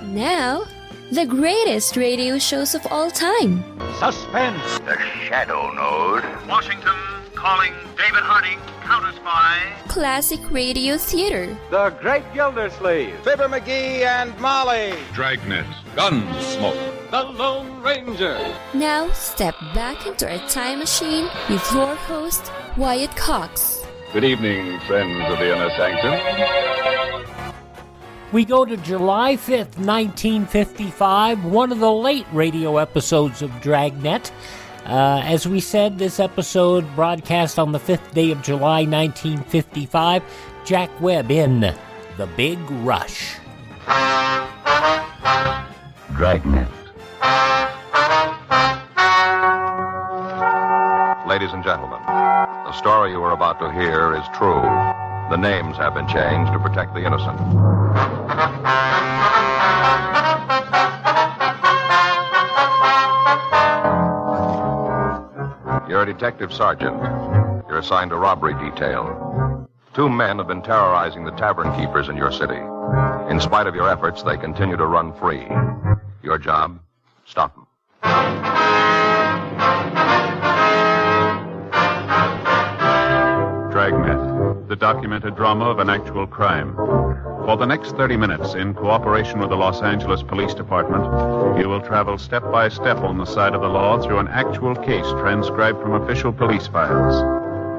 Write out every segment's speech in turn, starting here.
Now, the greatest radio shows of all time. Suspense. The Shadow Node. Washington calling David Harding, Counter Spy. Classic radio theater. The Great Gildersleeve. Fibber McGee and Molly. Dragnet. Gunsmoke. The Lone Ranger. Now, step back into our time machine with your host, Wyatt Cox. Good evening, friends of the Inner Sanctum. We go to July 5th, 1955, one of the late radio episodes of Dragnet. As we said, this episode broadcast on the 5th day of July, 1955. Jack Webb in The Big Rush. Dragnet. Ladies and gentlemen, the story you are about to hear is true. The names have been changed to protect the innocent. You're a detective sergeant. You're assigned to robbery detail. 2 men have been terrorizing the tavern keepers in your city. In spite of your efforts, they continue to run free. Your job, stop them. Dragnet, the documented drama of an actual crime. For the next 30 minutes, in cooperation with the Los Angeles Police Department, you will travel step by step on the side of the law through an actual case transcribed from official police files.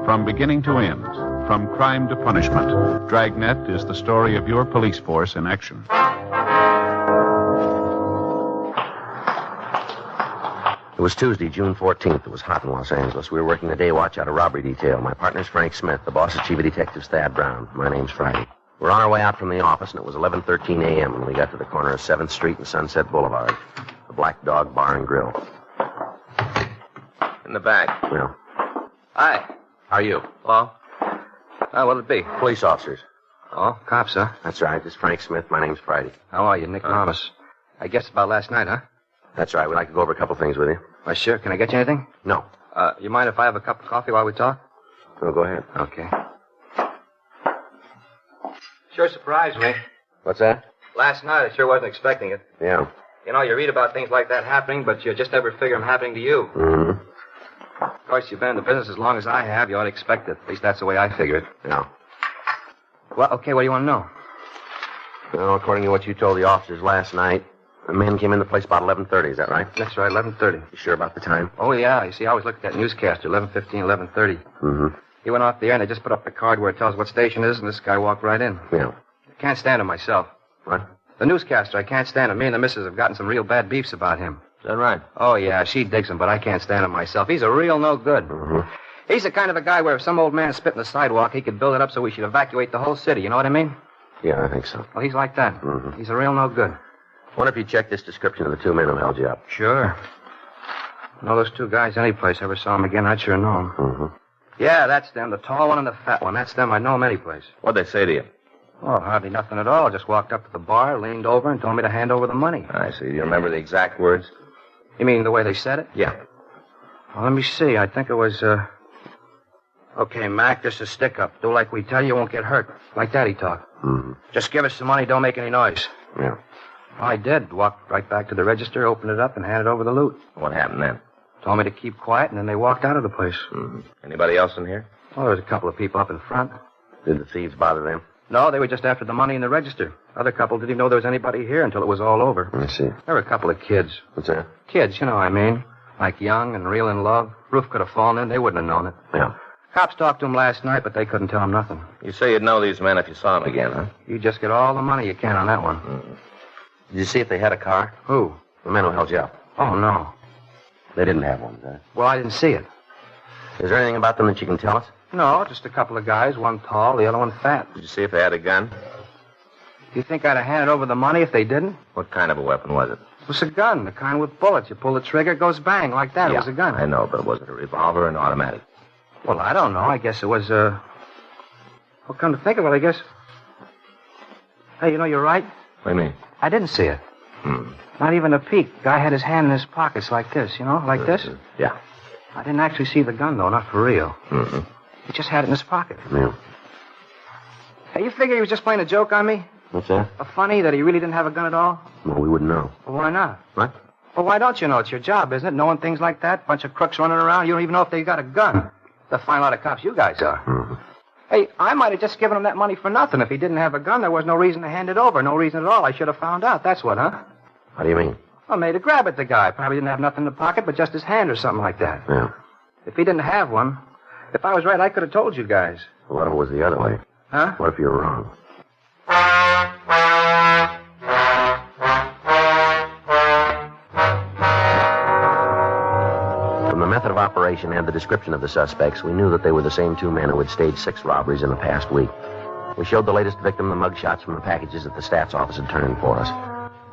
From beginning to end, from crime to punishment, Dragnet is the story of your police force in action. It was Tuesday, June 14th. It was hot in Los Angeles. We were working the day watch out of robbery detail. My partner's Frank Smith. The boss is Chief of Detectives Thad Brown. My name's Friday. We're on our way out from the office, and it was 11:13 a.m. when we got to the corner of 7th Street and Sunset Boulevard. The Black Dog Bar and Grill. In the back. Well, Hi. how are you? Hello? What'll it be? Police officers. Oh, cops, huh? That's right. This is Frank Smith. My name's Friday. How are you, Nick Thomas? I guess about last night, huh? That's right. We'd like to go over a couple things with you. Why, sure. Can I get you anything? No. You mind if I have a cup of coffee while we talk? No, go ahead. Okay. Sure surprised me. What's that? Last night, I sure wasn't expecting it. Yeah. You know, you read about things like that happening, but you just never figure them happening to you. Mm-hmm. Of course, you've been in the business as long as I have. You ought to expect it. At least that's the way I figure it. Yeah. Well, okay, what do you want to know? Well, according to what you told the officers last night, a man came in the place about 11:30. Is that right? That's right, 11:30. You sure about the time? Oh, yeah. You see, I always look at that newscaster, 11:15, 11:30. Mm-hmm. He went off the air, and they just put up the card where it tells what station it is, and this guy walked right in. Yeah. I can't stand him myself. What? The newscaster, I can't stand him. Me and the missus have gotten some real bad beefs about him. Is that right? Oh, yeah, she digs him, but I can't stand him myself. He's a real no good. Mm-hmm. He's the kind of a guy where if some old man spit in the sidewalk, he could build it up so we should evacuate the whole city. You know what I mean? Yeah, I think so. Well, he's like that. Mm-hmm. He's a real no good. Wonder if you check this description of the 2 men who held you up. Sure. Know those 2 guys any place. Ever saw them again, I'd sure know them. Mm-hmm. Yeah, that's them. The tall one and the fat one. That's them. I'd know them any place. What'd they say to you? Oh, hardly nothing at all. Just walked up to the bar, leaned over, and told me to hand over the money. I see. Do you remember the exact words? You mean the way they said it? Yeah. Well, let me see. I think it was, okay, Mac, this is stick up. Do like we tell you, you won't get hurt. Like that he talked. Mm-hmm. Just give us some money, don't make any noise. Yeah. I did. Walked right back to the register, opened it up, and handed over the loot. What happened then? Told me to keep quiet, and then they walked out of the place. Mm-hmm. Anybody else in here? Well, there was a couple of people up in front. Did the thieves bother them? No, they were just after the money in the register. Other couple didn't even know there was anybody here until it was all over. I see. There were a couple of kids. What's that? Kids, you know what I mean. Like young and real in love. Roof could have fallen in. They wouldn't have known it. Yeah. Cops talked to them last night, but they couldn't tell them nothing. You say you'd know these men if you saw them again, huh? You just get all the money you can on that one. Mm-hmm. Did you see if they had a car? Who? The men who held you up. Oh, no. They didn't have one, huh? Well, I didn't see it. Is there anything about them that you can tell us? No, just a couple of guys. One tall, the other one fat. Did you see if they had a gun? Do you think I'd have handed over the money if they didn't? What kind of a weapon was it? It was a gun, the kind with bullets. You pull the trigger, it goes bang, like that. Yeah, It was a gun. I know, but was it a revolver or an automatic? Well, I don't know. I guess it was, Well, come to think of it, I guess... Hey, you know, you're right. What do you mean? I didn't see it. Not even a peek. Guy had his hand in his pockets like this, you know, like this. Yeah. I didn't actually see the gun, though, not for real. Mm-hmm. He just had it in his pocket. Yeah. Hey, you figure he was just playing a joke on me? What's that? Funny that he really didn't have a gun at all? Well, we wouldn't know. Well, why not? What? Well, why don't you know? It's your job, isn't it? Knowing things like that? Bunch of crooks running around. You don't even know if they got a gun. The fine lot of cops you guys are. Mm-hmm. Hey, I might have just given him that money for nothing. If he didn't have a gun, there was no reason to hand it over. No reason at all. I should have found out. That's what, huh? How do you mean? Well, made a grab at the guy. Probably didn't have nothing in the pocket but just his hand or something like that. Yeah. If he didn't have one, if I was right, I could have told you guys. Well, what if it was the other way? Huh? What if you were wrong? From the method of operation and the description of the suspects, we knew that they were the same two men who had staged 6 robberies in the past week. We showed the latest victim the mugshots from the packages that the stats office had turned for us.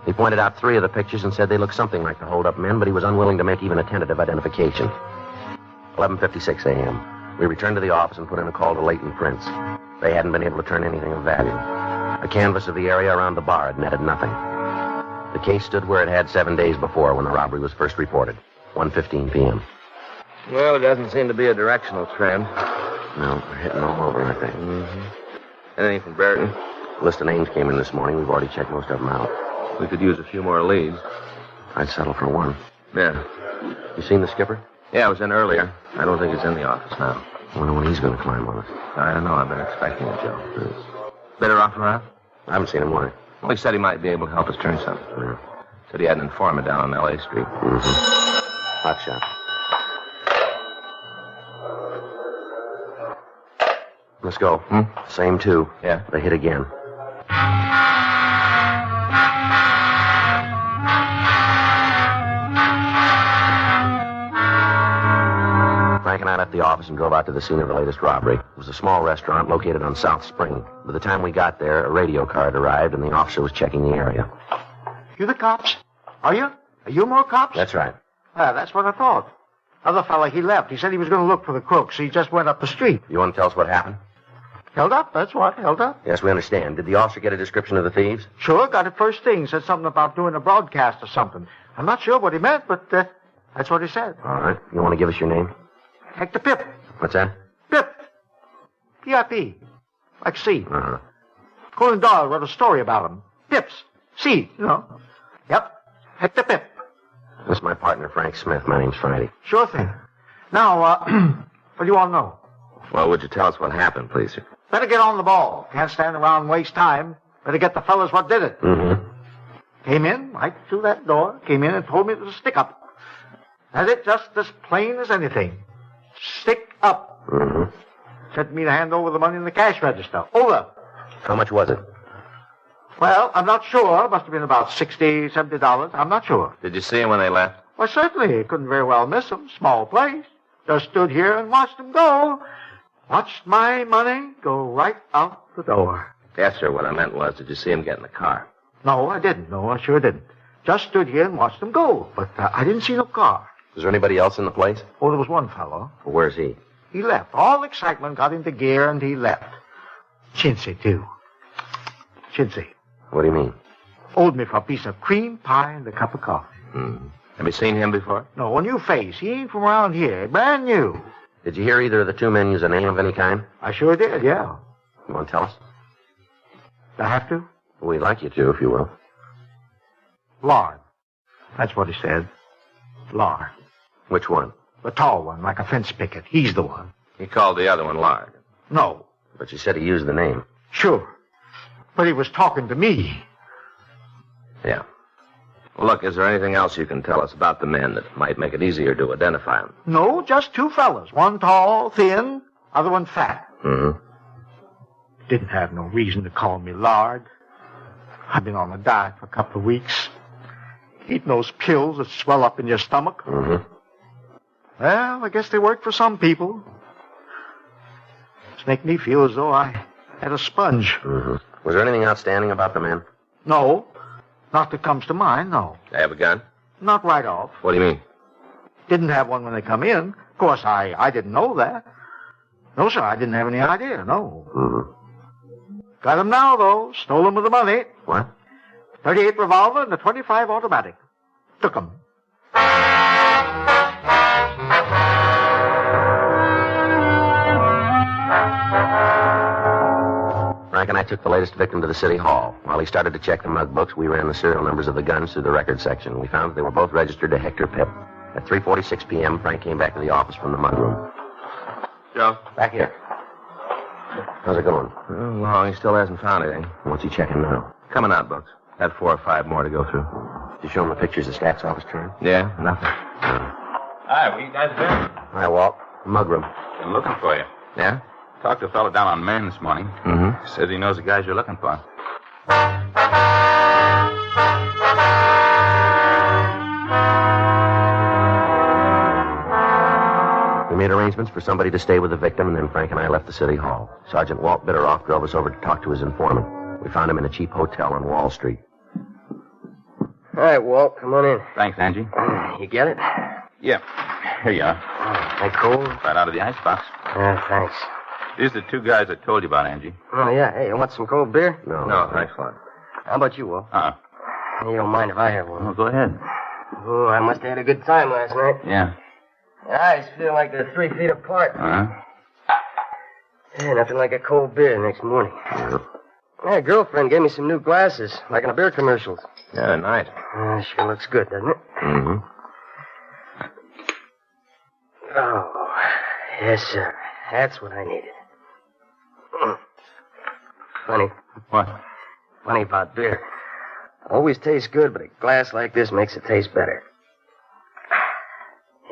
He pointed out 3 of the pictures and said they looked something like the hold-up men, but he was unwilling to make even a tentative identification. 11:56 a.m. We returned to the office and put in a call to Leighton Prince. They hadn't been able to turn anything of value. A canvass of the area around the bar had netted nothing. The case stood where it had 7 days before when the robbery was first reported, 1:15 p.m. Well, it doesn't seem to be a directional trend. No, they're hitting all over, aren't they? Mm-hmm. Anything from Barrington? A list of names came in this morning. We've already checked most of them out. We could use a few more leads. I'd settle for one. Yeah. You seen the skipper? Yeah, I was in earlier. I don't think he's in the office now. I wonder when he's going to climb on us. I don't know. I've been expecting it, Joe. Better off around? I haven't seen him. Why? Well, he said he might be able to help us turn something. Yeah. Said he had an informant down on L.A. Street. Mm-hmm. Hot shot. Let's go. Same 2. Yeah. They hit again. Frank and I left the office and drove out to the scene of the latest robbery. It was a small restaurant located on South Spring. By the time we got there, a radio car had arrived, and the officer was checking the area. You the cops? Are you? Are you more cops? That's right. That's what I thought. Other fella, he left. He said he was going to look for the crooks. He just went up the street. You want to tell us what happened? Held up, that's what. Held up. Yes, we understand. Did the officer get a description of the thieves? Sure, got it first thing. Said something about doing a broadcast or something. I'm not sure what he meant, but that's what he said. All right. You want to give us your name? Hector Pip. What's that? Pip. P-I-P. Like C. Uh-huh. Conan Doyle wrote a story about him. Pips. C, you know. Yep. Hector Pip. This is my partner, Frank Smith. My name's Friday. Sure thing. Now, what do you all know? Well, would you tell us what happened, please, sir? Better get on the ball. Can't stand around and waste time. Better get the fellas what did it. Mm-hmm. Came in, right through that door. Came in and told me it was a stick-up. That's it, just as plain as anything. Stick up. Mm-hmm. Said me to hand over the money in the cash register. Over. How much was it? Well, I'm not sure. Must have been about $60, $70. I'm not sure. Did you see him when they left? Well, certainly. Couldn't very well miss them. Small place. Just stood here and watched them go. Watched my money go right out the door. Yes, sir. What I meant was, did you see him get in the car? No, I didn't. No, I sure didn't. Just stood here and watched them go. But I didn't see no car. Is there anybody else in the place? Oh, there was one fellow. Well, where's he? He left. All excitement got into gear, and he left. Chintzy, too. Chintzy. What do you mean? Owed me for a piece of cream pie and a cup of coffee. Have you seen him before? No, a new face. He ain't from around here. Brand new. Did you hear either of the 2 men use a name of any kind? I sure did, yeah. You want to tell us? Do I have to? We'd like you to, if you will. Lard. That's what he said. Lard. Which one? The tall one, like a fence picket. He's the one. He called the other one Lard. No. But you said he used the name. Sure. But he was talking to me. Yeah. Well, look, is there anything else you can tell us about the men that might make it easier to identify them? No, just 2 fellas. One tall, thin, other one fat. Mm-hmm. Didn't have no reason to call me Lard. I've been on a diet for a couple of weeks. Eating those pills that swell up in your stomach. Mm-hmm. Well, I guess they work for some people. Just make me feel as though I had a sponge. Mm-hmm. Was there anything outstanding about the men? No. Not that comes to mind, no. They have a gun? Not right off. What do you mean? Didn't have one when they come in. Of course, I didn't know that. No, sir, I didn't have any idea, no. Mm-hmm. Got them now, though. Stole them with the money. What? 38 revolver and a 25 automatic. Took them. Frank and I took the latest victim to the city hall. While he started to check the mug books, we ran the serial numbers of the guns through the record section. We found that they were both registered to Hector Pip. At 3:46 p.m., Frank came back to the office from the mug room. Joe? Back here. How's it going? Long. He still hasn't found anything. What's he checking now? Coming out books. Had 4 or 5 more to go through. Did you show him the pictures the stats office turned? Yeah, nothing. Hi, where you guys been? Hi, Walt. Mug room. Been looking for you. Yeah? Talked to a fellow down on Main this morning. Mm-hmm. Says he knows the guys you're looking for. We made arrangements for somebody to stay with the victim, and then Frank and I left the city hall. Sergeant Walt Bitteroff drove us over to talk to his informant. We found him in a cheap hotel on Wall Street. All right, Walt, come on in. Thanks, Angie. You get it? Yeah. Here you are. Hey, cold? Right out of the icebox. Thanks. These are the 2 guys I told you about, Angie. Oh, yeah. Hey, you want some cold beer? No, thanks a lot. How about you, Walt? You don't mind if I have one? Well, go ahead. Oh, I must have had a good time last night. Yeah. Eyes feel like they're 3 feet apart. Uh-huh. Yeah, nothing like a cold beer the next morning. My girlfriend gave me some new glasses, like in the beer commercials. Yeah, nice. Sure looks good, doesn't it? Mm-hmm. Oh, yes, sir. That's what I needed. Funny. What? Funny about beer. Always tastes good, but a glass like this makes it taste better.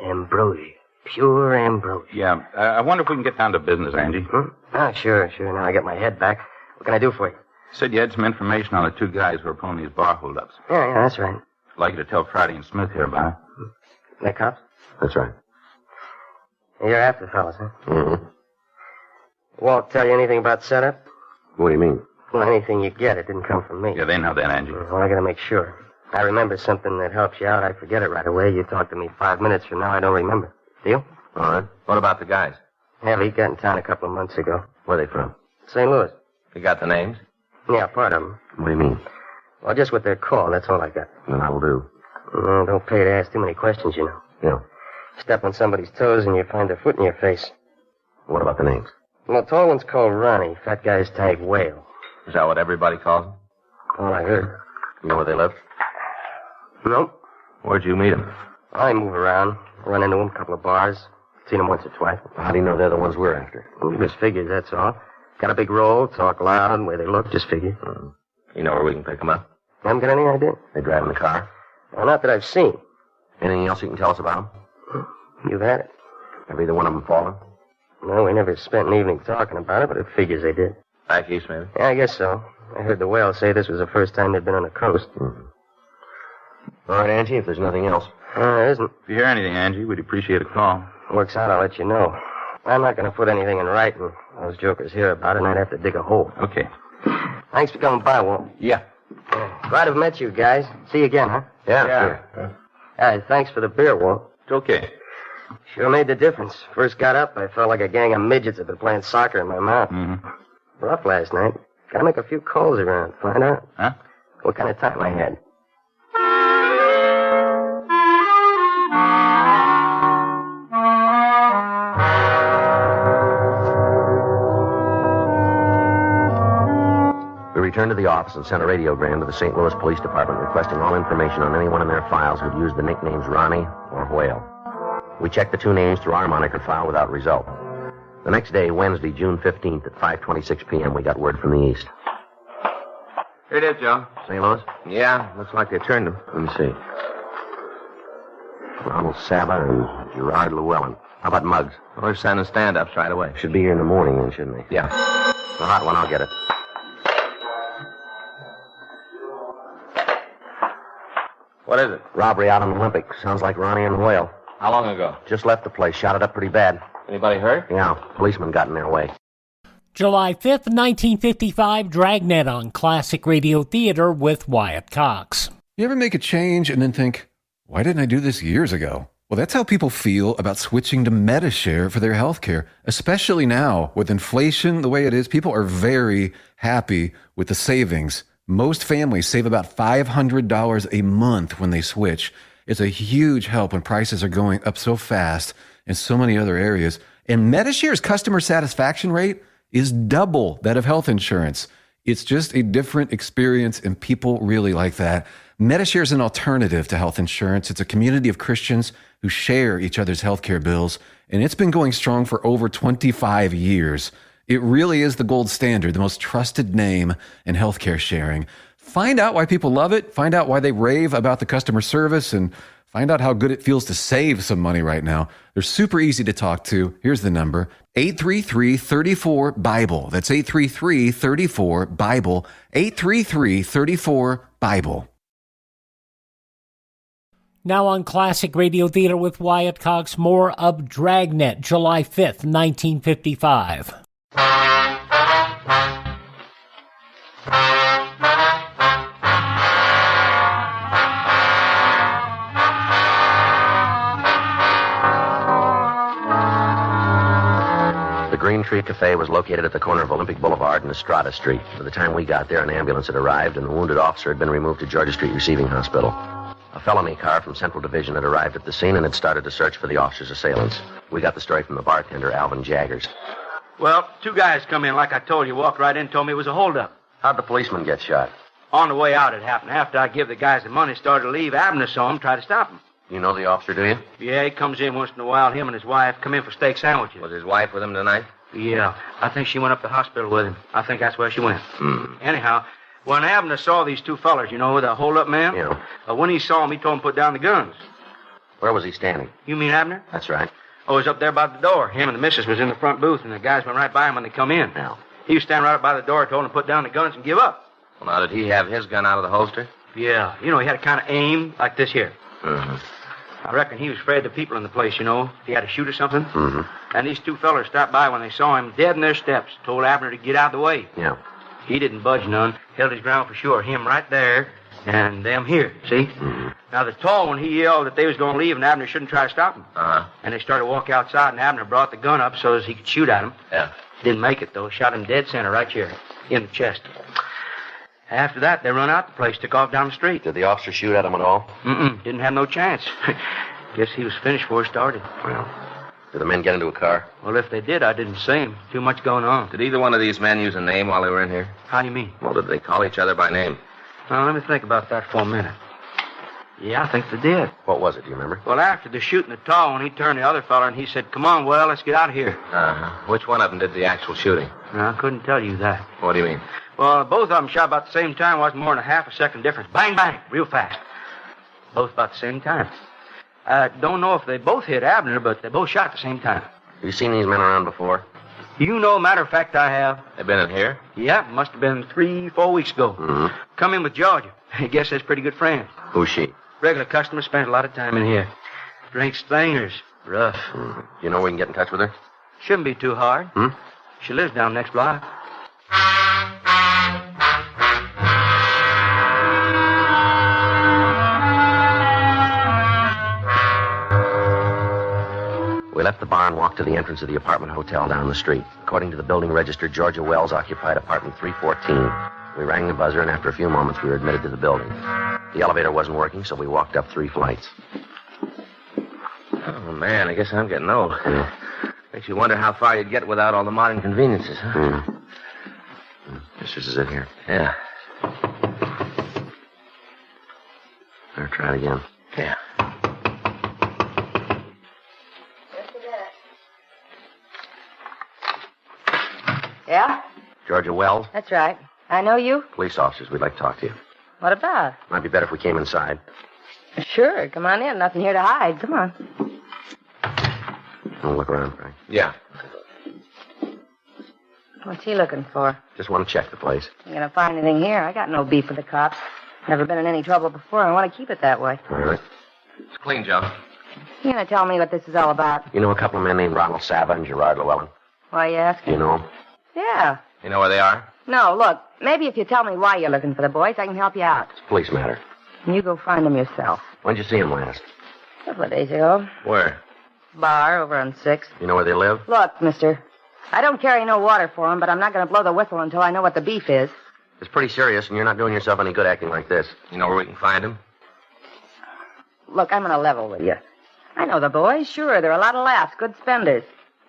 Ambrosia. Pure ambrosia. Yeah. I wonder if we can get down to business, Angie. Sure. Now I got my head back. What can I do for you? Said you had some information on the 2 guys who were pulling these bar holdups. Yeah, that's right. I'd like you to tell Friday and Smith here about it. The cops? That's right. You're after fellas, huh? Mm-hmm. Won't tell you anything about setup? What do you mean? Well, anything you get, it didn't come from me. Yeah, they know that, Angie. Well, I gotta make sure. I remember something that helps you out. I forget it right away. You talk to me 5 minutes from now, I don't remember. Deal? All right. What about the guys? Yeah, he got in town a couple of months ago. Where are they from? St. Louis. You got the names? Yeah, part of them. What do you mean? Well, just what they're called. That's all I got. Then that'll do. Don't pay to ask too many questions, you know. Yeah. Step on somebody's toes and you find their foot in your face. What about the names? Well, tall one's called Ronnie. Fat guy's tagged Whale. Is that what everybody calls them? All I heard. You know where they live? Nope. Where'd you meet them? I move around. Run into them, a couple of bars. Seen them once or twice. How do you know they're the ones we're after? Just figures, that's all. Got a big roll, talk loud, the way they look, just figure. You know where we can pick them up? Haven't got any idea? They drive in the car? Well, not that I've seen. Anything else you can tell us about them? You've had it. Have either one of them fallen? No, we never spent an evening talking about it, but it figures they did. Back east, maybe? Yeah, I guess so. I heard the Whale say this was the first time they'd been on the coast. All right, Angie, if there's nothing else. There isn't. If you hear anything, Angie, we'd appreciate a call. Works out, I'll let you know. I'm not going to put anything in writing. Those jokers hear about it, and I'd have to dig a hole. Okay. Thanks for coming by, Walt. Yeah. Glad to have met you guys. See you again, huh? Yeah. Sure. Thanks for the beer, Walt. It's okay. Sure made the difference. First got up, I felt like a gang of midgets had been playing soccer in my mouth. Mm-hmm. Rough last night. Gotta make a few calls around. Find out. Huh? What kind of time I had. We returned to the office and sent a radiogram to the St. Louis Police Department requesting all information on anyone in their files who'd used the nicknames Ronnie or Whale. We checked the 2 names through our moniker file without result. The next day, Wednesday, June 15th at 5:26 p.m., we got word from the east. Here it is, Joe. St. Louis? Yeah, looks like they turned them. Let me see. Ronald Saba and Gerard Llewellyn. How about Muggs? Well, they're sending stand-ups right away. Should be here in the morning then, shouldn't they? Yeah. The hot one, I'll get it. What is it? Robbery out on Olympic. Sounds like Ronnie and Whale. How long ago? Just left the place. Shot it up pretty bad. Anybody hurt? Yeah, policeman got in their way. July 5th, 1955, Dragnet on Classic Radio Theater with Wyatt Cox. You ever make a change and then think, why didn't I do this years ago? Well, that's how people feel about switching to Medishare for their health care, especially now with inflation the way it is. People are very happy with the savings. Most families save about $500 a month when they switch. It's a huge help when prices are going up so fast in so many other areas. And Medishare's customer satisfaction rate is double that of health insurance. It's just a different experience, and people really like that. Medishare is an alternative to health insurance. It's a community of Christians who share each other's healthcare bills, and it's been going strong for over 25 years. It really is the gold standard, the most trusted name in healthcare sharing. Find out why people love it, find out why they rave about the customer service, and find out how good it feels to save some money right now. They're super easy to talk to. Here's the number, 833-34-BIBLE. That's 833-34-BIBLE, 833-34-BIBLE. Now on Classic Radio Theater with Wyatt Cox, more of Dragnet, July 5th, 1955. The Green Tree Cafe was located at the corner of Olympic Boulevard and Estrada Street. By the time we got there, an ambulance had arrived, and the wounded officer had been removed to Georgia Street Receiving Hospital. A felony car from Central Division had arrived at the scene and had started to search for the officer's assailants. We got the story from the bartender, Alvin Jaggers. Well, two guys come in, like I told you, walked right in, told me it was a holdup. How'd the policeman get shot? On the way out, it happened. After I give the guys the money, started to leave, Abner saw him, tried to stop him. You know the officer, do you? Yeah, he comes in once in a while. Him and his wife come in for steak sandwiches. Was his wife with him tonight? Yeah, I think she went up to the hospital with him. I think that's where she went. Anyhow, when Abner saw these two fellers, you know, the hold-up man? Yeah. When he saw him, he told him to put down the guns. Where was he standing? You mean Abner? That's right. Oh, he was up there by the door. Him and the missus was in the front booth, and the guys went right by him when they come in. Now. He was standing right up by the door, told him to put down the guns and give up. Well, now, did he have his gun out of the holster? Yeah. You know, he had to kind of aim like this here. Mm-hmm. I reckon he was afraid of the people in the place, you know, if he had to shoot or something. Mm-hmm. And these two fellers stopped by when they saw him dead in their steps, told Abner to get out of the way. Yeah. He didn't budge none, held his ground for sure. Him right there, and them here, see? Mm-hmm. Now, the tall one, he yelled that they was going to leave and Abner shouldn't try to stop him. Uh-huh. And they started to walk outside, and Abner brought the gun up so as he could shoot at him. Yeah. Didn't make it, though. Shot him dead center right here, in the chest. After that, they run out the place, took off down the street. Did the officer shoot at him at all? Didn't have no chance. Guess he was finished before he started. Well, did the men get into a car? Well, if they did, I didn't see him. Too much going on. Did either one of these men use a name while they were in here? How do you mean? Well, did they call each other by name? Well, let me think about that for a minute. Yeah, I think they did. What was it, do you remember? Well, after the shooting, the tall one, he turned the other fella and he said, "Come on, well, let's get out of here." Uh-huh. Which one of them did the actual shooting? No, I couldn't tell you that. What do you mean? Well, both of them shot about the same time. Wasn't more than a half a second difference. Bang, bang, real fast. Both about the same time. I don't know if they both hit Abner, but they both shot at the same time. Have you seen these men around before? You know, matter of fact, I have. They've been in here? Yeah, must have been 3-4 weeks ago. Mm-hmm. Come in with Georgia. I guess that's pretty good friends. Who's she? Regular customer, spent a lot of time in here. Drinks thingers. Rough. Mm-hmm. You know we can get in touch with her? Shouldn't be too hard. She lives down next block. We left the bar and walked to the entrance of the apartment hotel down the street. According to the building register, Georgia Wells occupied apartment 314. We rang the buzzer, and after a few moments, we were admitted to the building. The elevator wasn't working, so we walked up 3 flights. Oh, man, I guess I'm getting old. Yeah. Makes you wonder how far you'd get without all the modern conveniences, huh? This is it here. Yeah. Better try it again. Yeah. Yeah? Georgia Wells? That's right. I know you. Police officers, we'd like to talk to you. What about? Might be better if we came inside. Sure, come on in. Nothing here to hide. Come on. We'll look around, Frank. Yeah. What's he looking for? Just want to check the place. You gonna find anything here? I got no beef with the cops. Never been in any trouble before. I want to keep it that way. All right. It's clean, Joe. You gonna tell me what this is all about? You know a couple of men named Ronald Saba and Gerard Llewellyn? Why you asking? You know them? Yeah. You know where they are? No, look. Maybe if you tell me why you're looking for the boys, I can help you out. It's a police matter. And you go find them yourself. When'd you see them last? A couple of days ago. Where? Bar over on 6th. You know where they live? Look, mister. I don't carry no water for them, but I'm not going to blow the whistle until I know what the beef is. It's pretty serious, and you're not doing yourself any good acting like this. You know where we can find them? Look, I'm going to level with you. I know the boys. Sure, they're a lot of laughs, good spenders.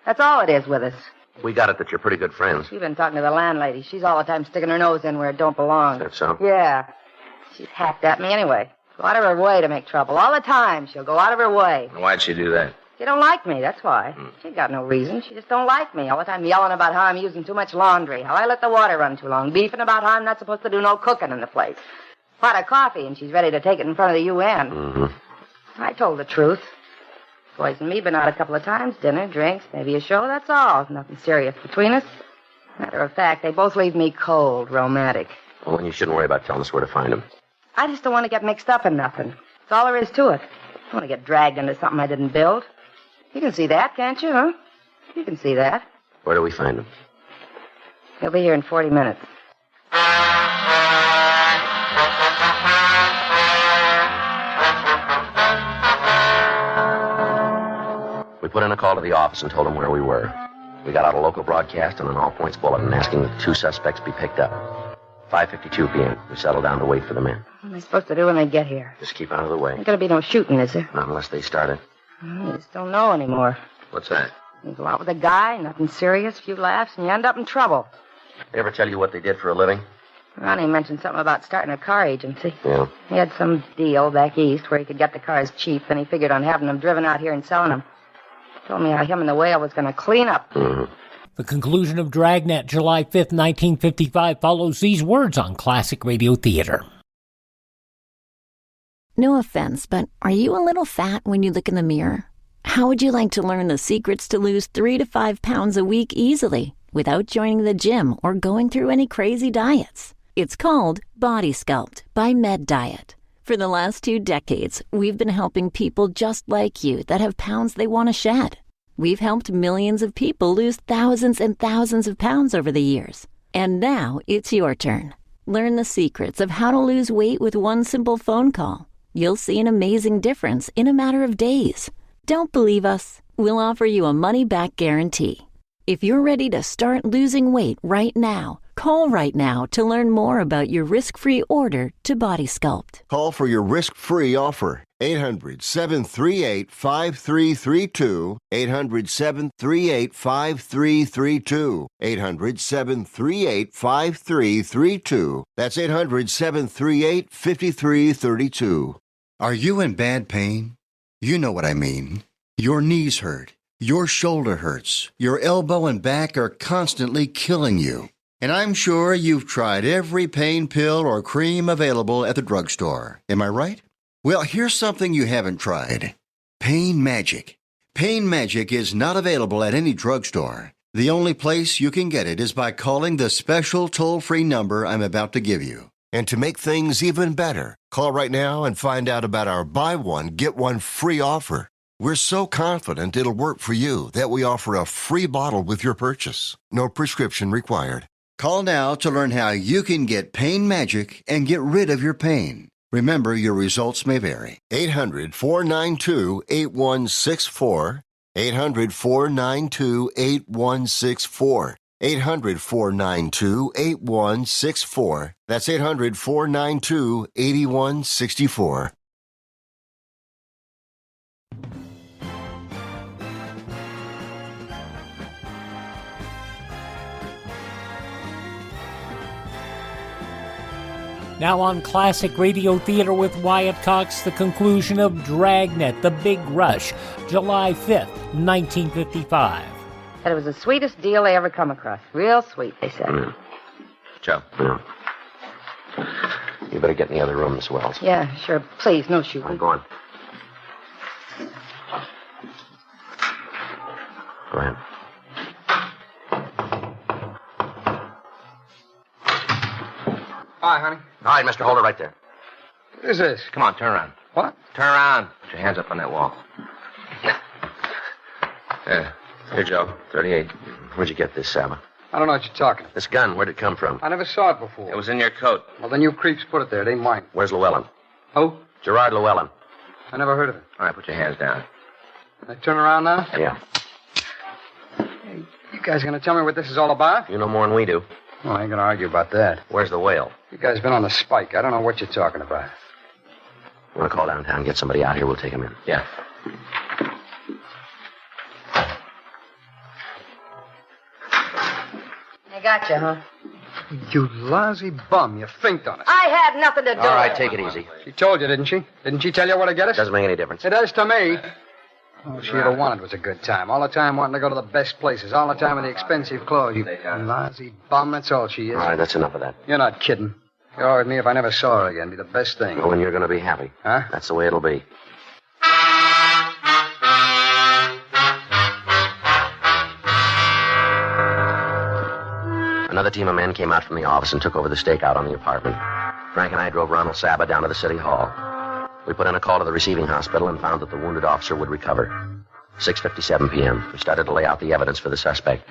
That's all it is with us. We got it that you're pretty good friends. You've been talking to the landlady. She's all the time sticking her nose in where it don't belong. That's so? Yeah. She's hacked at me anyway. Go out of her way to make trouble. All the time, she'll go out of her way. Why'd she do that? She don't like me, that's why. She got no reason. She just don't like me. All the time yelling about how I'm using too much laundry, how I let the water run too long, beefing about how I'm not supposed to do no cooking in the place. Pot of coffee, and she's ready to take it in front of the UN. Mm-hmm. I told the truth. Boys and me been out a couple of times, dinner, drinks, maybe a show, that's all. Nothing serious between us. Matter of fact, they both leave me cold, romantic. Well, then you shouldn't worry about telling us where to find him. I just don't want to get mixed up in nothing. That's all there is to it. I don't want to get dragged into something I didn't build. You can see that, can't you, huh? You can see that. Where do we find him? He'll be here in 40 minutes. We put in a call to the office and told them where we were. We got out a local broadcast and an all-points bulletin asking that the 2 suspects be picked up. 5:52 p.m. We settled down to wait for the men. What am I supposed to do when they get here? Just keep out of the way. Ain't gonna be no shooting, is there? Not unless they start it. You just don't know anymore. What's that? You go out with a guy, nothing serious, few laughs, and you end up in trouble. They ever tell you what they did for a living? Ronnie mentioned something about starting a car agency. Yeah. He had some deal back east where he could get the cars cheap, and he figured on having them driven out here and selling them. Told me how him and the whale was going to clean up. Mm-hmm. The conclusion of Dragnet, July 5th, 1955, follows these words on Classic Radio Theater. No offense, but are you a little fat when you look in the mirror? How would you like to learn the secrets to lose 3 to 5 pounds a week easily without joining the gym or going through any crazy diets? It's called Body Sculpt by Med Diet. For the last 2 decades, we've been helping people just like you that have pounds they want to shed. We've helped millions of people lose thousands and thousands of pounds over the years. And now it's your turn. Learn the secrets of how to lose weight with one simple phone call. You'll see an amazing difference in a matter of days. Don't believe us? We'll offer you a money-back guarantee. If you're ready to start losing weight right now, call right now to learn more about your risk-free order to Body Sculpt. Call for your risk-free offer. 800-738-5332. 800-738-5332. 800-738-5332. That's 800-738-5332. Are you in bad pain? You know what I mean. Your knees hurt. Your shoulder hurts. Your elbow and back are constantly killing you. And I'm sure you've tried every pain pill or cream available at the drugstore. Am I right? Well, here's something you haven't tried. Pain Magic. Pain Magic is not available at any drugstore. The only place you can get it is by calling the special toll-free number I'm about to give you. And to make things even better, call right now and find out about our buy one, get one free offer. We're so confident it'll work for you that we offer a free bottle with your purchase. No prescription required. Call now to learn how you can get Pain Magic and get rid of your pain. Remember, your results may vary. 800-492-8164. 800-492-8164. 800-492-8164. That's 800-492-8164. Now on Classic Radio Theater with Wyatt Cox, the conclusion of Dragnet, The Big Rush, July 5th, 1955. Said it was the sweetest deal they ever come across. Real sweet, they said. Joe. Yeah. You better get in the other room, Miss Wells. Yeah, sure. Please, no shooting. I'm going. Go ahead. Hi, honey. All right, mister, hold it right there. What is this? Come on, turn around. What? Turn around. Put your hands up on that wall. There. Here, Joe. 38. Where'd you get this, Saba? I don't know what you're talking. This gun, where'd it come from? I never saw it before. It was in your coat. Well, then you creeps put it there. It ain't mine. Where's Llewellyn? Who? Gerard Llewellyn. I never heard of it. All right, put your hands down. Can I turn around now? Yeah. Hey, you guys gonna tell me what this is all about? You know more than we do. Well, I ain't gonna argue about that. Where's the whale? You guys been on the spike. I don't know what you're talking about. You want to call downtown, get somebody out here, we'll take him in. I got you, huh? You lousy bum. You finked on us. I had nothing to do with it. All right, take it easy. She told you, didn't she? Didn't she tell you where to get us? Doesn't make any difference. It does to me. All she'd have wanted was a good time. All the time wanting to go to the best places. All the time in the expensive clothes. You lousy bum, that's all she is. All right, that's enough of that. You're not kidding. You're with me if I never saw her again. Be the best thing. Well, then you're going to be happy. Huh? That's the way it'll be. Another team of men came out from the office and took over the stakeout on the apartment. Frank and I drove Ronald Saba down to the city hall. We put in a call to the receiving hospital and found that the wounded officer would recover. 6:57 p.m. We started to lay out the evidence for the suspect.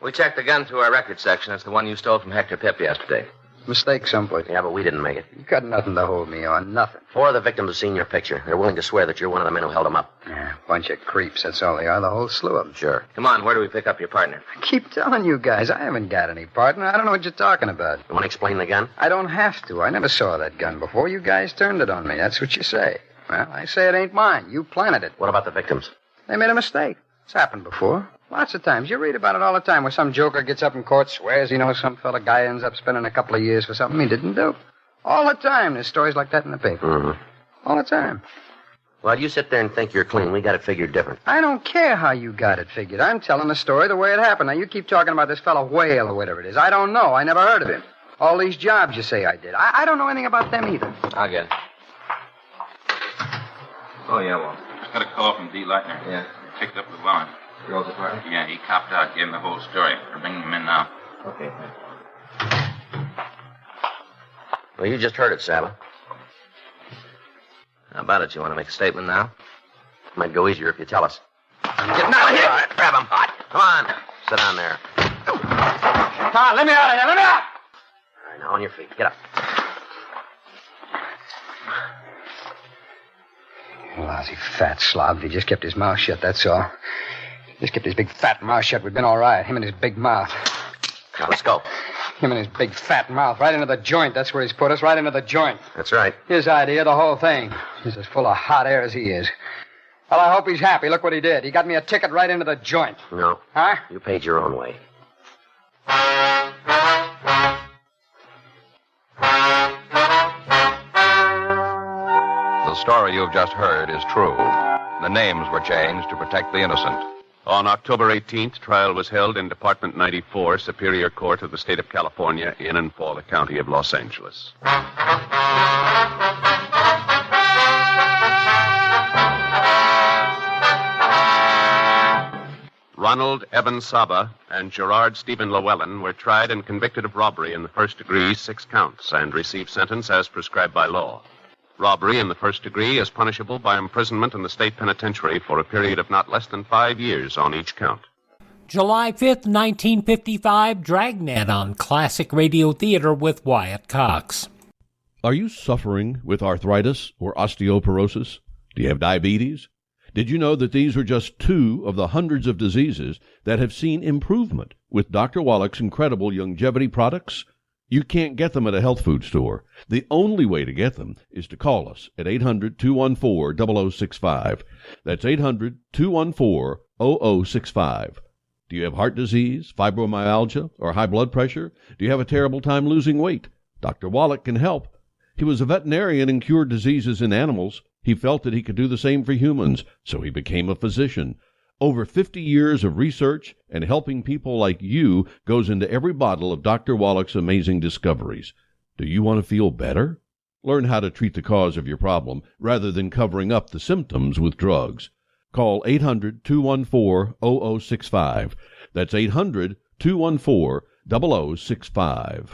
We checked the gun through our record section. It's the one you stole from Hector Pip yesterday. Mistake someplace. Yeah, but we didn't make it. You got nothing to hold me on. Nothing. 4 of the victims have seen your picture. They're willing to swear that you're one of the men who held them up. Yeah, bunch of creeps. That's all they are. The whole slew of them. Sure. Come on, where do we pick up your partner? I keep telling you guys, I haven't got any partner. I don't know what you're talking about. You want to explain the gun? I don't have to. I never saw that gun before. You guys turned it on me. That's what you say. Well, I say it ain't mine. You planted it. What about the victims? They made a mistake. It's happened before. Lots of times. You read about it all the time where some joker gets up in court, swears he knows some fella guy ends up spending a couple of years for something he didn't do. All the time. There's stories like that in the paper. Mm-hmm. All the time. Well, you sit there and think you're clean. We got it figured different. I don't care how you got it figured. I'm telling the story the way it happened. Now, you keep talking about this fellow Whale or whatever it is. I don't know. I never heard of him. All these jobs you say I did. I don't know anything about them either. I'll get it. Oh, yeah, well. Just got a call from D. Leitner. Yeah. Picked up the warrant. Girl's apartment? Yeah, he copped out, gave him the whole story. We're bringing him in now. Okay. Well, you just heard it, Saba. How about it? You want to make a statement now? Might go easier if you tell us. Getting out of here! All right, grab him. Come on. Sit down there. Come on, let me out of here. Let me out! All right, now on your feet. Get up. Lousy fat slob. If he just kept his mouth shut, that's all. Just kept his big fat mouth shut, we'd been all right. Him and his big mouth. Now, let's go. Him and his big fat mouth. Right into the joint. That's where he's put us. Right into the joint. That's right. His idea, the whole thing. He's as full of hot air as he is. Well, I hope he's happy. Look what he did. He got me a ticket right into the joint. No. Huh? You paid your own way. The story you've just heard is true. The names were changed to protect the innocent. On October 18th, trial was held in Department 94, Superior Court of the State of California, in and for the County of Los Angeles. Ronald Evan Saba and Gerard Stephen Llewellyn were tried and convicted of robbery in the first degree, 6 counts, and received sentence as prescribed by law. Robbery in the first degree is punishable by imprisonment in the state penitentiary for a period of not less than 5 years on each count. July 5th, 1955, Dragnet on Classic Radio Theater with Wyatt Cox. Are you suffering with arthritis or osteoporosis? Do you have diabetes? Did you know that these are just 2 of the hundreds of diseases that have seen improvement with Dr. Wallach's incredible longevity products? You can't get them at a health food store. The only way to get them is to call us at 800-214-0065. That's 800-214-0065. Do you have heart disease, fibromyalgia, or high blood pressure? Do you have a terrible time losing weight? Dr. Wallach can help. He was a veterinarian and cured diseases in animals. He felt that he could do the same for humans, so he became a physician. Over 50 years of research and helping people like you goes into every bottle of Dr. Wallach's amazing discoveries. Do you want to feel better? Learn how to treat the cause of your problem rather than covering up the symptoms with drugs. Call 800-214-0065. That's 800-214-0065.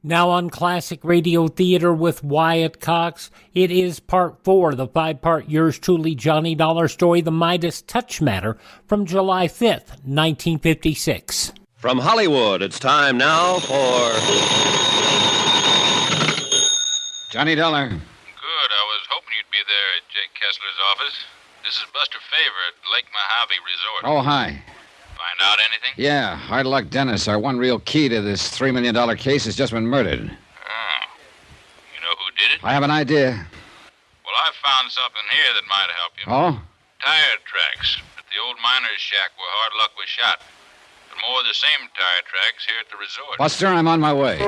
Now on Classic Radio Theater with Wyatt Cox, it is part 4, the 5-part yours truly Johnny Dollar story, The Midas Touch Matter, from July 5th, 1956. From Hollywood, it's time now for... Johnny Dollar. Good. I was hoping you'd be there at Jake Kessler's office. This is Buster Favor at Lake Mojave Resort. Oh, hi. Find out anything? Yeah, hard luck Dennis. Our one real key to this $3 million case has just been murdered. Oh. You know who did it? I have an idea. Well, I found something here that might help you. Oh? Tire tracks at the old miner's shack where Hard Luck was shot. And more of the same tire tracks here at the resort. Buster, I'm on my way.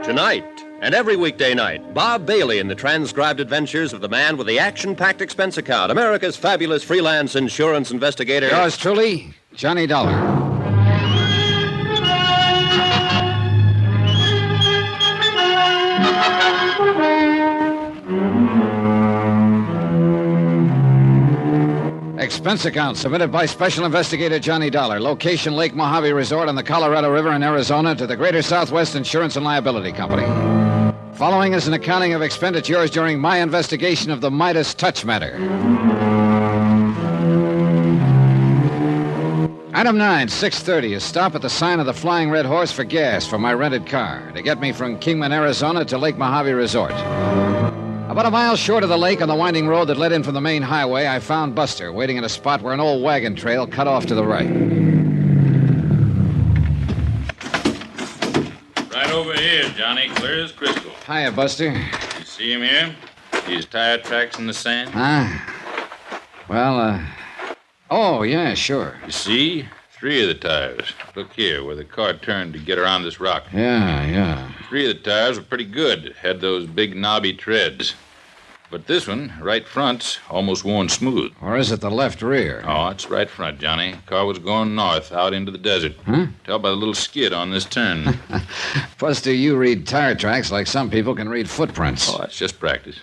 Tonight, and every weekday night, Bob Bailey in the transcribed adventures of the man with the action-packed expense account, America's fabulous freelance insurance investigator. Yours truly, Johnny Dollar. Expense account submitted by Special Investigator Johnny Dollar. Location Lake Mojave Resort on the Colorado River in Arizona to the Greater Southwest Insurance and Liability Company. Following is an accounting of expenditures during my investigation of the Midas Touch Matter. Item 9, 6:30, a stop at the sign of the Flying Red Horse for gas for my rented car to get me from Kingman, Arizona to Lake Mojave Resort. About a mile short of the lake on the winding road that led in from the main highway, I found Buster waiting at a spot where an old wagon trail cut off to the right. Right over here, Johnny. Clear as crystal. Hiya, Buster. You see him here? These tire tracks in the sand? Well, oh, yeah, sure. You see? 3 of the tires. Look here, where the car turned to get around this rock. Yeah. 3 of the tires were pretty good. Had those big knobby treads. But this one, right front's almost worn smooth. Or is it the left rear? Oh, it's right front, Johnny. Car was going north, out into the desert. Huh? Tell by the little skid on this turn. Buster, you read tire tracks like some people can read footprints. Oh, that's just practice.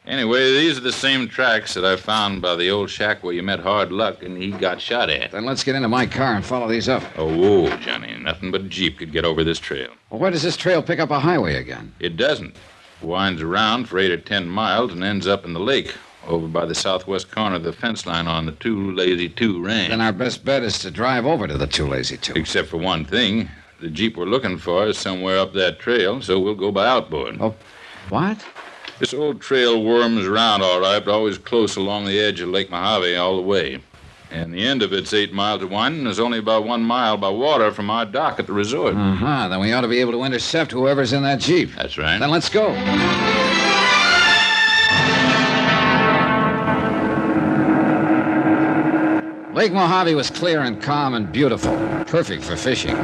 Anyway, these are the same tracks that I found by the old shack where you met Hard Luck and he got shot at. Then let's get into my car and follow these up. Oh, whoa, Johnny. Nothing but a Jeep could get over this trail. Well, where does this trail pick up a highway again? It doesn't. Winds around for 8 or 10 miles and ends up in the lake over by the southwest corner of the fence line on the Two Lazy Two range. Then our best bet is to drive over to the Two Lazy Two. Except for one thing. The Jeep we're looking for is somewhere up that trail, so we'll go by outboard. Oh, what? This old trail worms around all right, but always close along the edge of Lake Mojave all the way. And the end of it's 8 miles of winding is only about 1 mile by water from our dock at the resort. Then we ought to be able to intercept whoever's in that Jeep. That's right. Then let's go. Lake Mojave was clear and calm and beautiful, perfect for fishing.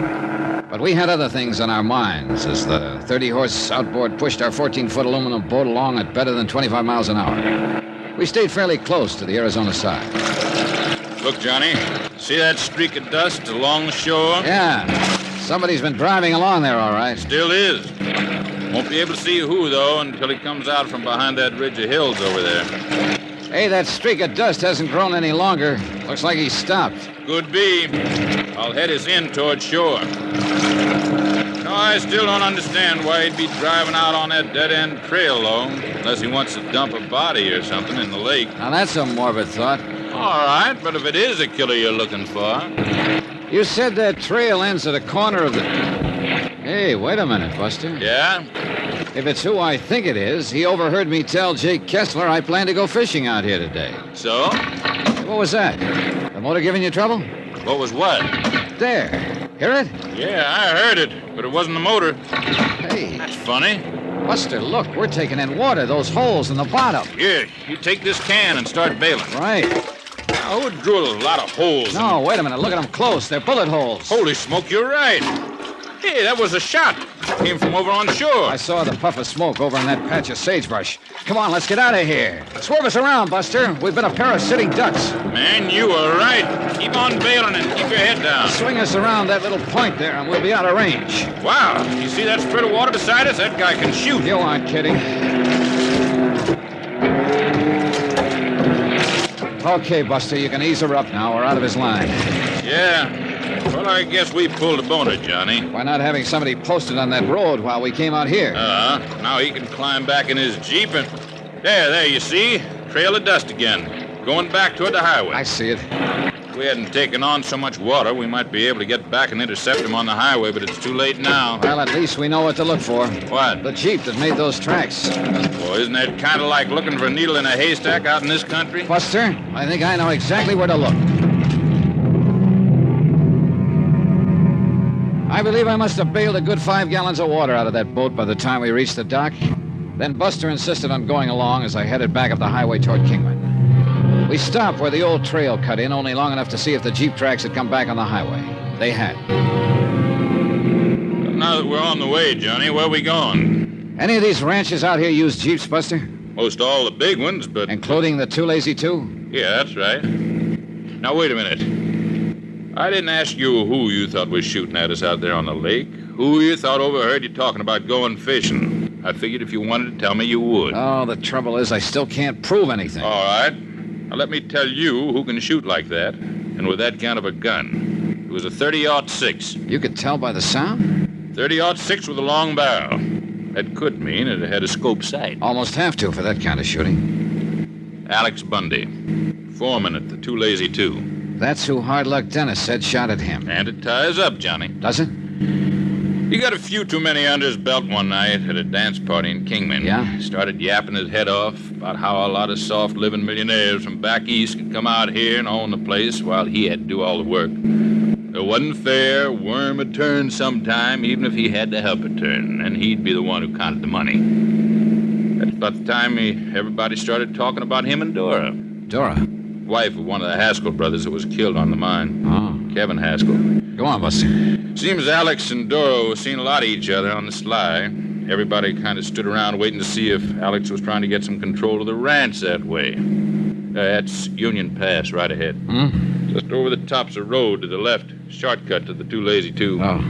But we had other things on our minds as the 30-horse outboard pushed our 14-foot aluminum boat along at better than 25 miles an hour. We stayed fairly close to the Arizona side. Look, Johnny, see that streak of dust along the shore? Yeah, somebody's been driving along there, all right. Still is. Won't be able to see who, though, until he comes out from behind that ridge of hills over there. Hey, that streak of dust hasn't grown any longer. Looks like he's stopped. Could be. I'll head us in toward shore. No, I still don't understand why he'd be driving out on that dead-end trail, though, unless he wants to dump a body or something in the lake. Now, that's a morbid thought. All right, but if it is a killer you're looking for... You said that trail ends at a corner of the... Hey, wait a minute, Buster. Yeah? If it's who I think it is, he overheard me tell Jake Kessler I plan to go fishing out here today. So? What was that? The motor giving you trouble? What was what? There. Hear it? Yeah, I heard it, but it wasn't the motor. Hey. That's funny. Buster, look, we're taking in water, those holes in the bottom. Here, you take this can and start bailing. Right. I would drill a lot of holes. No, wait a minute. Look at them close. They're bullet holes. Holy smoke, you're right. Hey, that was a shot. Came from over on shore. I saw the puff of smoke over in that patch of sagebrush. Come on, let's get out of here. Swerve us around, Buster. We've been a pair of sitting ducks. Man, you were right. Keep on bailing and keep your head down. Swing us around that little point there, and we'll be out of range. Wow. You see that spurt of water beside us? That guy can shoot. You aren't kidding. Okay, Buster, you can ease her up now. We're out of his line. Yeah. Well, I guess we pulled a boner, Johnny. Why not having somebody posted on that road while we came out here? Now he can climb back in his Jeep and... There, you see? Trail of dust again. Going back toward the highway. I see it. If we hadn't taken on so much water, we might be able to get back and intercept him on the highway, but it's too late now. Well, at least we know what to look for. What? The Jeep that made those tracks. Well, isn't that kind of like looking for a needle in a haystack out in this country? Buster, I think I know exactly where to look. I believe I must have bailed a good 5 gallons of water out of that boat by the time we reached the dock. Then Buster insisted on going along as I headed back up the highway toward Kingman. We stopped where the old trail cut in, only long enough to see if the Jeep tracks had come back on the highway. They had. Now that we're on the way, Johnny, where are we going? Any of these ranches out here use Jeeps, Buster? Most all the big ones, but... Including the Too Lazy Two? Yeah, that's right. Now, wait a minute. I didn't ask you who you thought was shooting at us out there on the lake. Who you thought overheard you talking about going fishing. I figured if you wanted to tell me, you would. Oh, the trouble is I still can't prove anything. All right. Now, let me tell you who can shoot like that, and with that kind of a gun. It was a 30-06. You could tell by the sound? 30-06 with a long barrel. That could mean it had a scope sight. Almost have to for that kind of shooting. Alex Bundy, foreman at the Too Lazy Two. That's who Hard Luck Dennis said shot at him. And it ties up, Johnny. Does it? He got a few too many under his belt one night at a dance party in Kingman. Yeah? Started yapping his head off about how a lot of soft-living millionaires from back east could come out here and own the place while he had to do all the work. It wasn't fair. Worm would turn sometime, even if he had to help it turn, and he'd be the one who counted the money. That's about the time everybody started talking about him and Dora. Dora? Wife of one of the Haskell brothers that was killed on the mine. Oh. Kevin Haskell. Go on, Buster. Seems Alex and Dora were seeing a lot of each other on the sly. Everybody kind of stood around waiting to see if Alex was trying to get some control of the ranch that way. That's Union Pass right ahead. Just over the tops of road to the left. Shortcut to the Too Lazy Two. Oh.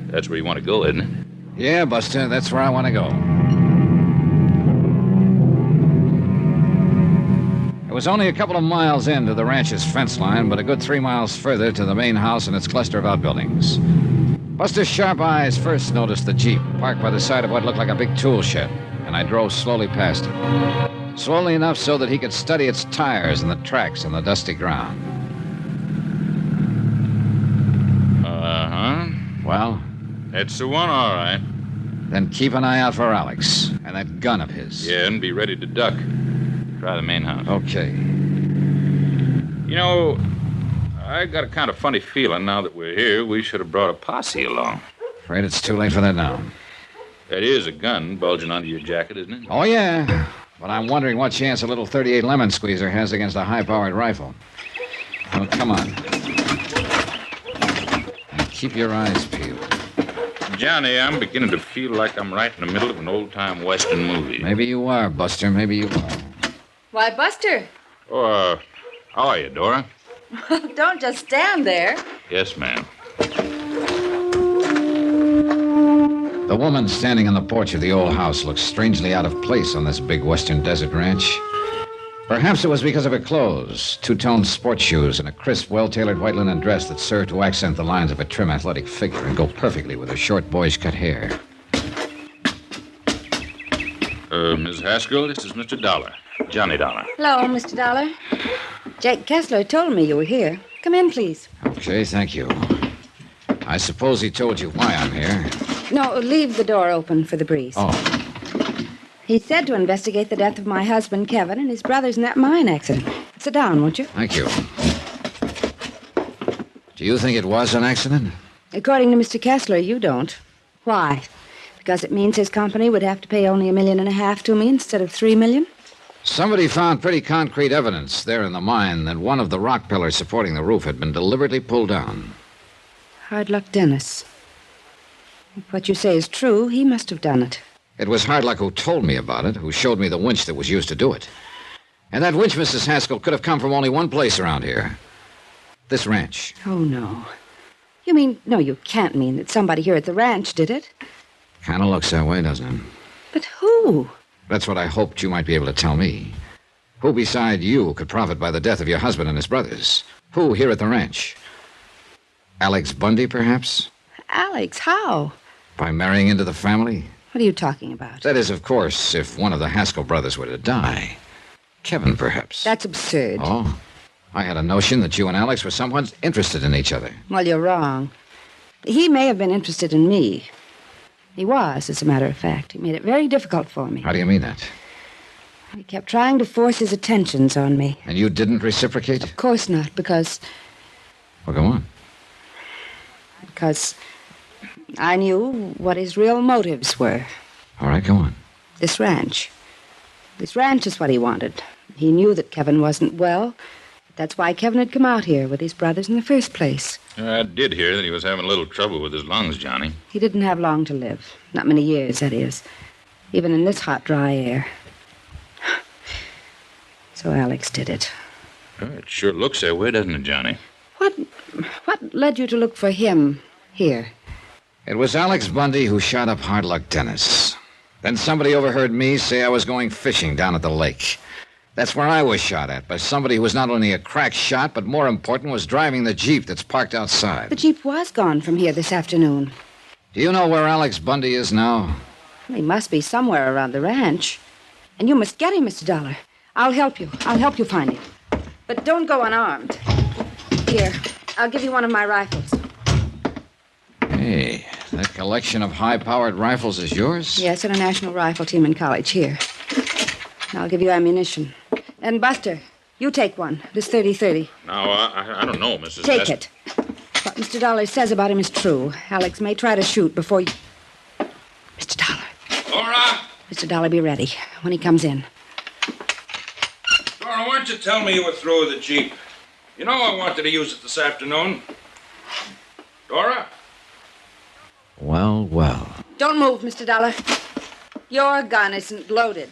That's where you want to go, isn't it? Yeah, Buster, that's where I want to go. It was only a couple of miles into the ranch's fence line, but a good 3 miles further to the main house and its cluster of outbuildings. Buster's sharp eyes first noticed the Jeep parked by the side of what looked like a big tool shed, and I drove slowly past it. Slowly enough so that he could study its tires and the tracks on the dusty ground. Uh-huh. Well? It's the one, all right. Then keep an eye out for Alex and that gun of his. Yeah, and be ready to duck. Try the main house. Okay. You know, I got a kind of funny feeling now that we're here, we should have brought a posse along. Afraid it's too late for that now. That is a gun bulging under your jacket, isn't it? Oh, yeah. But I'm wondering what chance a little .38 lemon squeezer has against a high-powered rifle. Oh, come on. And keep your eyes peeled. Johnny, I'm beginning to feel like I'm right in the middle of an old-time Western movie. Maybe you are, Buster. Maybe you are. Why, Buster. Oh, how are you, Dora? Don't just stand there. Yes, ma'am. The woman standing on the porch of the old house looked strangely out of place on this big western desert ranch. Perhaps it was because of her clothes, two-toned sports shoes, and a crisp, well-tailored white linen dress that served to accent the lines of a trim, athletic figure and go perfectly with her short, boyish-cut hair. Ms. Haskell, this is Mr. Dollar. Johnny Dollar. Hello, Mr. Dollar. Jack Kessler told me you were here. Come in, please. Okay, thank you. I suppose he told you why I'm here. No, leave the door open for the breeze. Oh. He said to investigate the death of my husband, Kevin, and his brothers in that mine accident. Sit down, won't you? Thank you. Do you think it was an accident? According to Mr. Kessler, you don't. Why? Because it means his company would have to pay only $1.5 million to me instead of $3 million? Somebody found pretty concrete evidence there in the mine that one of the rock pillars supporting the roof had been deliberately pulled down. Hard luck, Dennis. If what you say is true, he must have done it. It was Hard Luck who told me about it, who showed me the winch that was used to do it. And that winch, Mrs. Haskell, could have come from only one place around here. This ranch. Oh, no. You mean, no, you can't mean that somebody here at the ranch did it. Kind of looks that way, doesn't it? But who? That's what I hoped you might be able to tell me. Who beside you could profit by the death of your husband and his brothers? Who here at the ranch? Alex Bundy, perhaps? Alex, how? By marrying into the family? What are you talking about? That is, of course, if one of the Haskell brothers were to die. Kevin, perhaps. That's absurd. Oh? I had a notion that you and Alex were somewhat interested in each other. Well, you're wrong. He may have been interested in me. He was, as a matter of fact. He made it very difficult for me. How do you mean that? He kept trying to force his attentions on me. And you didn't reciprocate? Of course not, because... Well, go on. Because I knew what his real motives were. All right, go on. This ranch. This ranch is what he wanted. He knew that Kevin wasn't well. That's why Kevin had come out here with his brothers in the first place. I did hear that he was having a little trouble with his lungs, Johnny. He didn't have long to live. Not many years, that is. Even in this hot, dry air. So Alex did it. It sure looks that way, doesn't it, Johnny? What led you to look for him here? It was Alex Bundy who shot up Hard Luck Dennis. Then somebody overheard me say I was going fishing down at the lake. That's where I was shot at, by somebody who was not only a crack shot, but more important, was driving the Jeep that's parked outside. The Jeep was gone from here this afternoon. Do you know where Alex Bundy is now? He must be somewhere around the ranch. And you must get him, Mr. Dollar. I'll help you. I'll help you find him. But don't go unarmed. Here, I'll give you one of my rifles. Hey, that collection of high-powered rifles is yours? Yes, International Rifle Team in college. Here. I'll give you ammunition. And Buster, you take one. This 30-30. Now, I don't know, Mrs. Take it. What Mr. Dollar says about him is true. Alex may try to shoot before you... Mr. Dollar. Dora! Mr. Dollar, be ready when he comes in. Dora, why don't you tell me you were through with the Jeep? You know I wanted to use it this afternoon. Dora? Well, well. Don't move, Mr. Dollar. Your gun isn't loaded.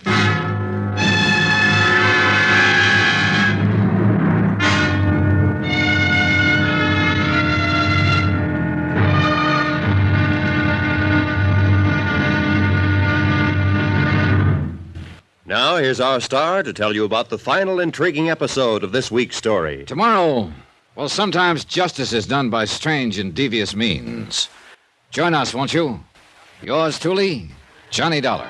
Now, here's our star to tell you about the final intriguing episode of this week's story. Tomorrow, well, sometimes justice is done by strange and devious means. Join us, won't you? Yours truly, Johnny Dollar.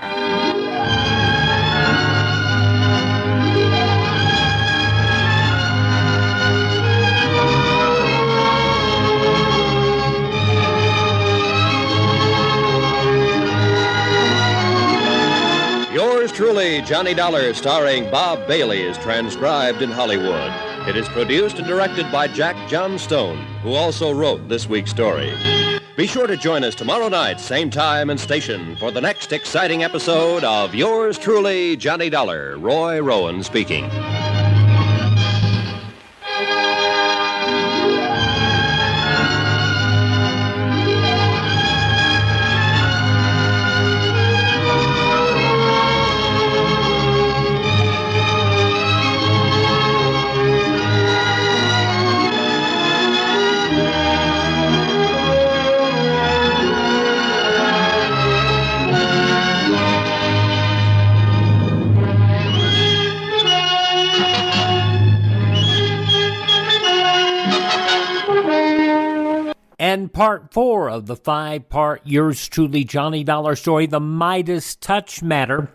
Yours truly, Johnny Dollar, starring Bob Bailey, is transcribed in Hollywood. It is produced and directed by Jack Johnstone, who also wrote this week's story. Be sure to join us tomorrow night, same time and station, for the next exciting episode of Yours truly, Johnny Dollar. Roy Rowan speaking. And part 4 of the 5-part Yours Truly Johnny Dollar story, The Midas Touch Matter,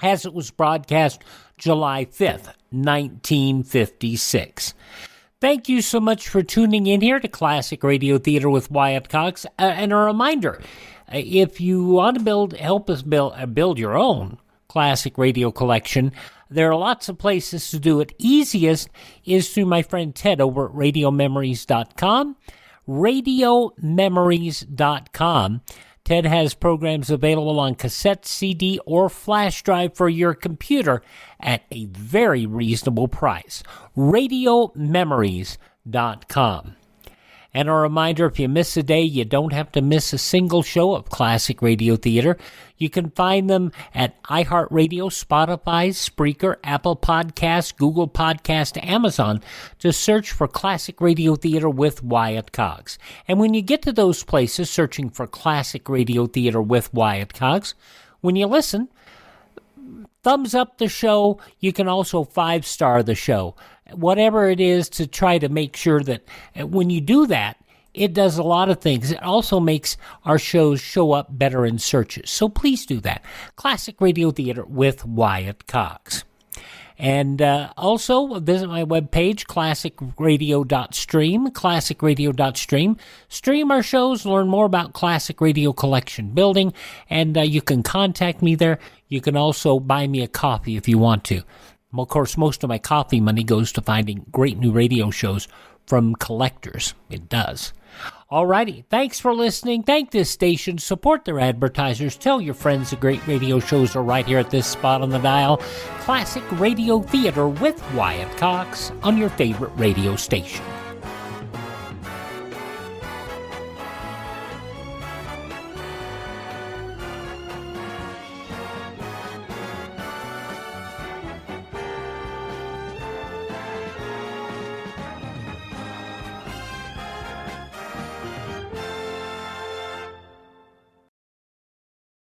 as it was broadcast July 5th, 1956. Thank you so much for tuning in here to Classic Radio Theater with Wyatt Cox. And a reminder, if you want to help us build your own classic radio collection, there are lots of places to do it. Easiest is through my friend Ted over at RadioMemories.com. RadioMemories.com. Ted has programs available on cassette, CD, or flash drive for your computer at a very reasonable price. RadioMemories.com. And a reminder, if you miss a day, you don't have to miss a single show of Classic Radio Theater. You can find them at iHeartRadio, Spotify, Spreaker, Apple Podcasts, Google Podcasts, Amazon. Just search for Classic Radio Theater with Wyatt Cox. And when you get to those places, searching for Classic Radio Theater with Wyatt Cox, when you listen, thumbs up the show. You can also 5-star the show. Whatever it is to try to make sure that when you do that, it does a lot of things. It also makes our shows show up better in searches. So please do that. Classic Radio Theater with Wyatt Cox. And also visit my webpage, classicradio.stream, classicradio.stream. Stream our shows, learn more about Classic Radio collection building, and you can contact me there. You can also buy me a coffee if you want to. Well, of course, most of my coffee money goes to finding great new radio shows from collectors. It does. Alrighty, thanks for listening. Thank this station. Support their advertisers. Tell your friends the great radio shows are right here at this spot on the dial. Classic Radio Theater with Wyatt Cox on your favorite radio station.